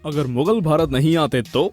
अगर मुगल भारत नहीं आते तो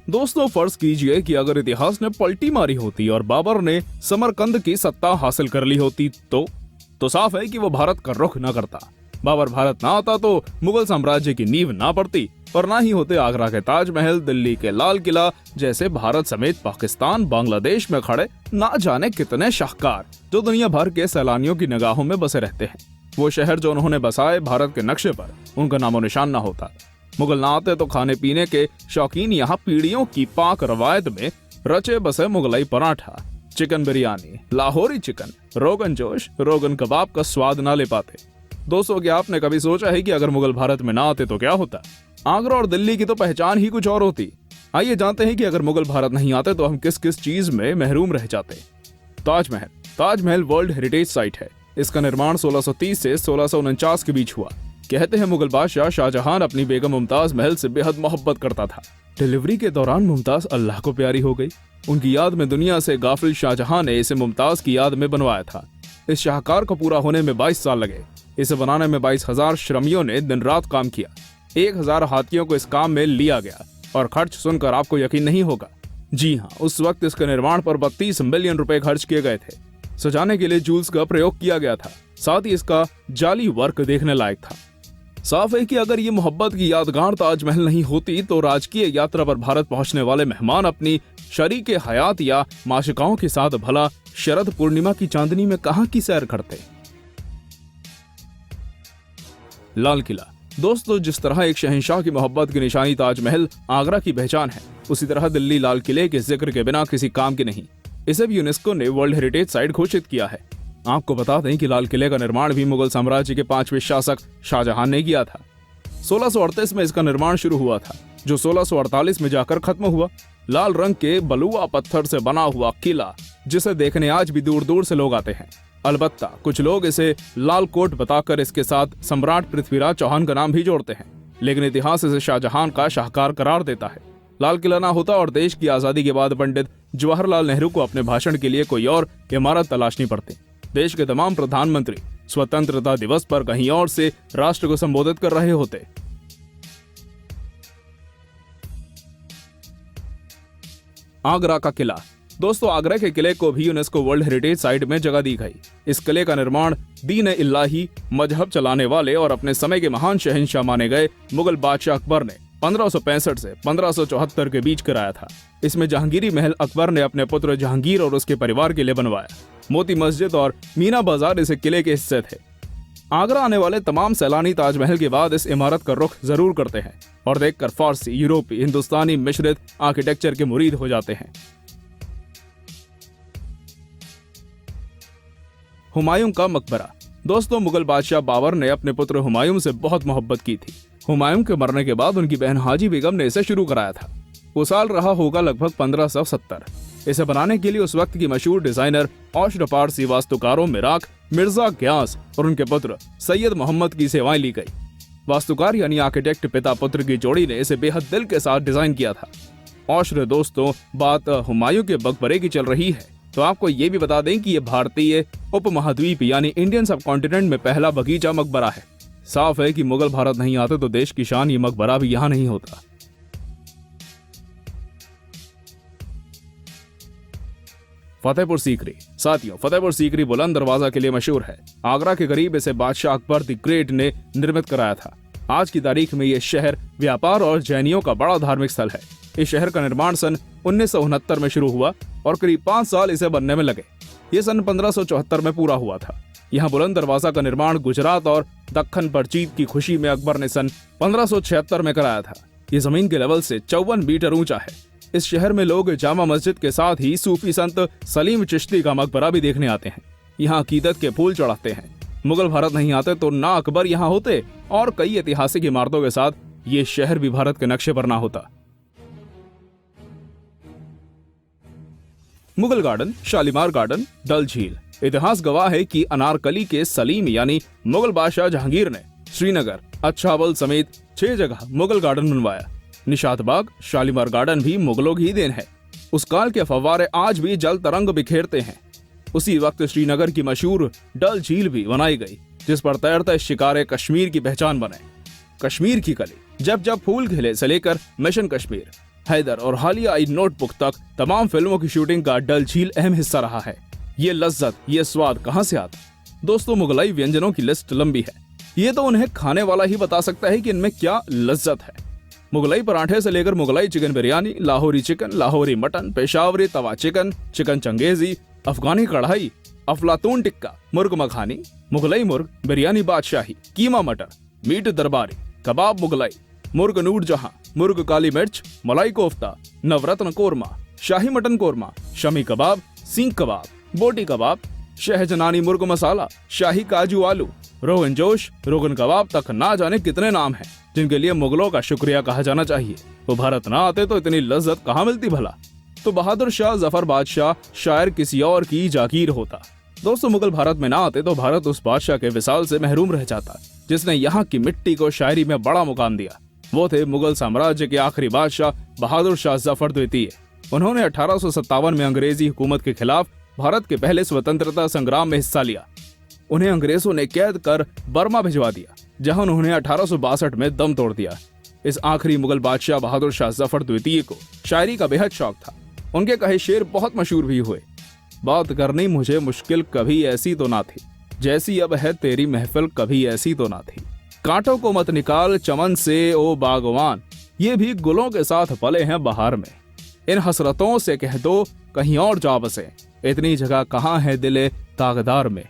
दोस्तों फर्ज कीजिए कि अगर इतिहास ने पलटी मारी होती और बाबर ने समरकंद की सत्ता हासिल कर ली होती तो साफ है कि वो भारत का रुख न करता। बाबर भारत ना आता तो मुगल साम्राज्य की नींव ना पड़ती और ना ही होते आगरा के ताजमहल, दिल्ली के लाल किला जैसे भारत समेत पाकिस्तान, बांग्लादेश में खड़े ना जाने कितने शाहकार जो दुनिया भर के सैलानियों की निगाहों में बसे रहते हैं। वो शहर जो उन्होंने बसाए भारत के नक्शे पर, उनका नामो निशान ना होता। मुगल ना आते तो खाने पीने के शौकीन यहाँ पीढ़ियों की पाक रवायत में रचे बसे मुगलाई पराठा, चिकन बिरयानी, लाहौरी चिकन, रोगन जोश, रोगन कबाब का स्वाद ना ले पाते। दोस्तों, क्या आपने कभी सोचा है कि अगर मुगल भारत में ना आते तो क्या होता? आगरा और दिल्ली की तो पहचान ही कुछ और होती। आइए जानते हैं कि अगर मुगल भारत नहीं आते तो हम किस किस चीज में महरूम रह जाते। ताजमहल वर्ल्ड हेरिटेज साइट है। इसका निर्माण 1630 से 1649 के बीच हुआ। कहते हैं मुगल बादशाह शाहजहां अपनी बेगम मुमताज महल से बेहद मोहब्बत करता था। डिलीवरी के दौरान मुमताज अल्लाह को प्यारी हो गई। उनकी याद में दुनिया से गाफिल शाहजहां ने इसे मुमताज की याद में बनवाया था। इस शाहकार को पूरा होने में 22 साल लगे। इसे बनाने में 22,000 श्रमियों ने दिन रात काम किया। 1,000 हाथियों को इस काम में लिया गया और खर्च सुनकर आपको यकीन नहीं होगा। जी हाँ, उस वक्त इसके निर्माण पर 32 मिलियन रुपए खर्च किए गए थे। सजाने के लिए जूल्स का प्रयोग किया गया था। साथ ही इसका जाली वर्क देखने लायक था। साफ है कि अगर ये मोहब्बत की यादगार ताजमहल नहीं होती तो राजकीय यात्रा पर भारत पहुंचने वाले मेहमान अपनी शरीके हयात या माशिकाओं के साथ भला शरद पूर्णिमा की चांदनी में कहां की सैर करते। लाल किला। दोस्तों, जिस तरह एक शहंशाह की मोहब्बत की निशानी ताजमहल आगरा की पहचान है, उसी तरह दिल्ली लाल किले के जिक्र के बिना किसी काम की नहीं। इसे भी यूनेस्को ने वर्ल्ड हेरिटेज साइट घोषित किया है। आपको बता दें कि लाल किले का निर्माण भी मुगल साम्राज्य के 5वें शासक शाहजहां ने किया था। 1638 में इसका निर्माण शुरू हुआ था, जो 1648 में जाकर खत्म हुआ। लाल रंग के बलुआ पत्थर से बना हुआ किला, जिसे देखने आज भी दूर दूर से लोग आते हैं। अलबत्ता कुछ लोग इसे लाल कोट बताकर इसके साथ सम्राट पृथ्वीराज चौहान का नाम भी जोड़ते हैं, लेकिन इतिहास इसे शाहजहां का शाहकार करार देता है। लाल किला ना होता और देश की आजादी के बाद पंडित जवाहरलाल नेहरू को अपने भाषण के लिए कोई और इमारत तलाशनी पड़ती। देश के तमाम प्रधानमंत्री स्वतंत्रता दिवस पर कहीं और से राष्ट्र को संबोधित कर रहे होते। आगरा का किला। दोस्तों, आगरा के किले को भी यूनेस्को वर्ल्ड हेरिटेज साइट में जगह दी गई। इस किले का निर्माण दीन-ए-इलाही मजहब चलाने वाले और अपने समय के महान शहंशाह माने गए मुगल बादशाह अकबर ने 1565 से 1574 के बीच कराया था। इसमें जहांगीरी महल अकबर ने अपने पुत्र जहांगीर और उसके परिवार के लिए बनवाया। मोती मस्जिद और मीना बाजार इस किले के हिस्से थे। आगरा आने वाले तमाम सैलानी ताजमहल के बाद इस इमारत का रुख जरूर करते हैं और देखकर फारसी, यूरोपी, हिंदुस्तानी मिश्रित आर्किटेक्चर के मुरीद हो जाते हैं। हुमायूं का मकबरा। दोस्तों, मुगल बादशाह बाबर ने अपने पुत्र हुमायूं से बहुत मोहब्बत की थी। हुमायूं के मरने के बाद उनकी बहन हाजी बेगम ने इसे शुरू कराया था। वो साल रहा होगा लगभग 1570। इसे बनाने के लिए उस वक्त की मशहूर डिजाइनर औशर पारसी वास्तुकारों मिराक, मिर्जा ग्यास और उनके पुत्र सैयद मोहम्मद की सेवाएं ली गई। वास्तुकार यानी आर्किटेक्ट पिता पुत्र की जोड़ी ने इसे बेहद दिल के साथ डिजाइन किया था। औशर दोस्तों, बात हुमायूं के मकबरे की चल रही है तो आपको ये भी बता दें कि ये भारतीय उपमहाद्वीप यानी इंडियन सब कॉन्टिनेंट में पहला बगीचा मकबरा है। साफ है कि मुगल भारत नहीं आते तो देश की शान ये मकबरा भी यहाँ नहीं होता। फतेहपुर सीकरी। साथियों, फतेहपुर सीकरी बुलंद दरवाजा के लिए मशहूर है। आगरा के करीब इसे बादशाह अकबर द ग्रेट ने निर्मित कराया था। आज की तारीख में यह शहर व्यापार और जैनियों का बड़ा धार्मिक स्थल है। इस शहर का निर्माण सन 1969 में शुरू हुआ और करीब 5 साल इसे बनने में लगे। ये सन 1574 में पूरा हुआ था। यहाँ बुलंद दरवाजा का निर्माण गुजरात और दक्खन पर जीत की खुशी में अकबर ने सन 1576 में कराया था। ये जमीन के लेवल से 54 मीटर ऊंचा है। इस शहर में लोग जामा मस्जिद के साथ ही सूफी संत सलीम चिश्ती का मकबरा भी देखने आते हैं। यहाँ अकीदत के फूल चढ़ाते हैं। मुगल भारत नहीं आते तो ना अकबर यहाँ होते और कई ऐतिहासिक इमारतों के साथ ये शहर भी भारत के नक्शे पर ना होता। मुगल गार्डन, शालीमार गार्डन, डल झील। इतिहास गवाह है कि अनारकली के सलीम यानी मुगल बादशाह जहांगीर ने श्रीनगर, अच्छाबल समेत 6 जगह मुगल गार्डन बनवाया। निशात बाग, शालीमार गार्डन भी मुगलों की ही देन है। उस काल के फव्वारे आज भी जल तरंग बिखेरते हैं। उसी वक्त श्रीनगर की मशहूर डल झील भी बनाई गई, जिस पर तैरते शिकारे कश्मीर की पहचान बने। कश्मीर की कली, जब जब फूल खिले से लेकर मिशन कश्मीर, हैदर और हालिया आई नोटबुक तक तमाम फिल्मों की शूटिंग का डल झील अहम हिस्सा रहा है। ये लज्जत, ये स्वाद कहां से आता? दोस्तों, मुगलाई व्यंजनों की लिस्ट लंबी है। ये तो उन्हें खाने वाला ही बता सकता है कि इनमें क्या लज्जत है। मुगलाई पराठे से लेकर Mughlai chicken biryani, Lahori chicken, Lahori mutton, Peshawari tawa chicken, chicken Changezi, Afghani kadhai, Aflatoon tikka, मुर्ग मखानी, मुगलाई मुर्ग, बिरयानी बादशाही, कीमा मटर, मीट दरबारी, कबाब मुगलाई, मुर्ग नूर जहां, मुर्ग काली मिर्च, मलाई कोफ्ता, नवरत्न कोरमा, शाही मटन कोरमा, शमी कबाब, सींग कबाब, बोटी कबाब, शहजनानी मुर्ग मसाला, शाही काजू आलू, रोगन जोश, रोगन कबाब तक ना जाने कितने नाम हैं जिनके लिए मुगलों का शुक्रिया कहा जाना चाहिए। वो भारत ना आते तो इतनी लज्जत कहाँ मिलती भला? तो बहादुर शाह जफर बादशाह शायर किसी और की जागीर होता। दोस्तों, मुगल भारत में ना आते तो भारत उस बादशाह के विशाल से महरूम रह जाता जिसने यहाँ की मिट्टी को शायरी में बड़ा मुकाम दिया। वो थे मुगल साम्राज्य के आखिरी बादशाह बहादुर शाह जफर द्वितीय। उन्होंने 1857 में अंग्रेजी हुकूमत के खिलाफ भारत के पहले स्वतंत्रता संग्राम में हिस्सा लिया। उन्हें अंग्रेजों ने कैद कर बर्मा भिजवा दिया, जहां उन्होंने 1862 में दम तोड़ दिया। इस आखिरी मुगल बादशाह बहादुर शाह जफर द्वितीय को शायरी का बेहद शौक था। उनके कहे शेर बहुत मशहूर भी हुए। बात करनी मुझे मुश्किल कभी ऐसी तो ना थी, जैसी अब है तेरी महफिल कभी ऐसी तो ना थी। कांटों को मत निकाल चमन से ओ बागवान, ये भी गुलों के साथ पले हैं बहार में। इन हसरतों से कह दो कहीं और जा बसे, इतनी जगह कहाँ है दिले ताकदार में।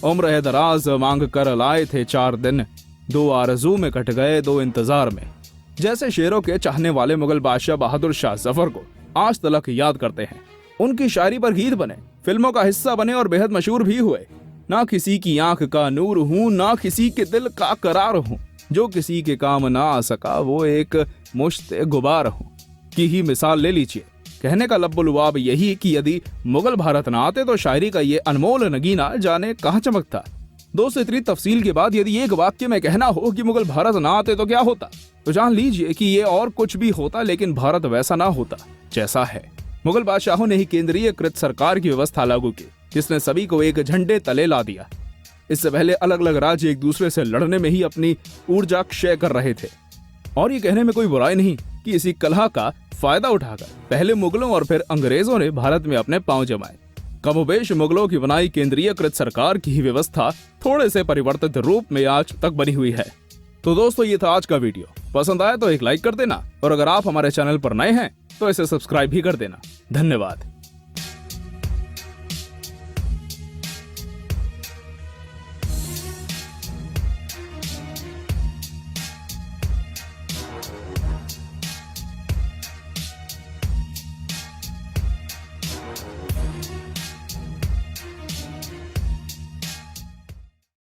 उम्र है दराज मांग कर लाए थे 4 दिन, 2 आरज़ू में कट गए 2 इंतजार में। जैसे शेरों के चाहने वाले मुगल बादशाह बहादुर शाह जफर को आज तलक याद करते हैं। उनकी शायरी पर गीत बने, फिल्मों का हिस्सा बने और बेहद मशहूर भी हुए। ना किसी की आंख का नूर हूँ, ना किसी के दिल का करार हूँ, जो किसी के काम ना आ सका वो एक मुश्त गुबार हूँ की ही मिसाल ले लीजिए। कहने का लब्बुलुआब यही कि यदि मुगल भारत ना आते तो शायरी का ये अनमोल नगीना जाने कहाँ चमकता। दोस्तों, इतनी तफसील के बाद यदि एक वाक्य में कहना हो कि मुगल भारत ना आते तो क्या होता, तो जान लीजिए कि ये और कुछ भी होता, लेकिन भारत वैसा ना होता जैसा है। मुगल बादशाहों ने ही केंद्रीयकृत सरकार की व्यवस्था लागू की, जिसने सभी को एक झंडे तले ला दिया। इससे पहले अलग अलग राज्य एक दूसरे से लड़ने में ही अपनी ऊर्जा क्षय कर रहे थे। और ये कहने में कोई बुराई नहीं कि इसी कलह का फायदा उठाकर पहले मुगलों और फिर अंग्रेजों ने भारत में अपने पांव जमाए। कमोबेश मुगलों की बनाई केंद्रीयकृत सरकार की ही व्यवस्था थोड़े से परिवर्तित रूप में आज तक बनी हुई है। तो दोस्तों, ये था आज का वीडियो। पसंद आया तो एक लाइक कर देना, और अगर आप हमारे चैनल पर नए हैं तो इसे सब्सक्राइब भी कर देना। धन्यवाद।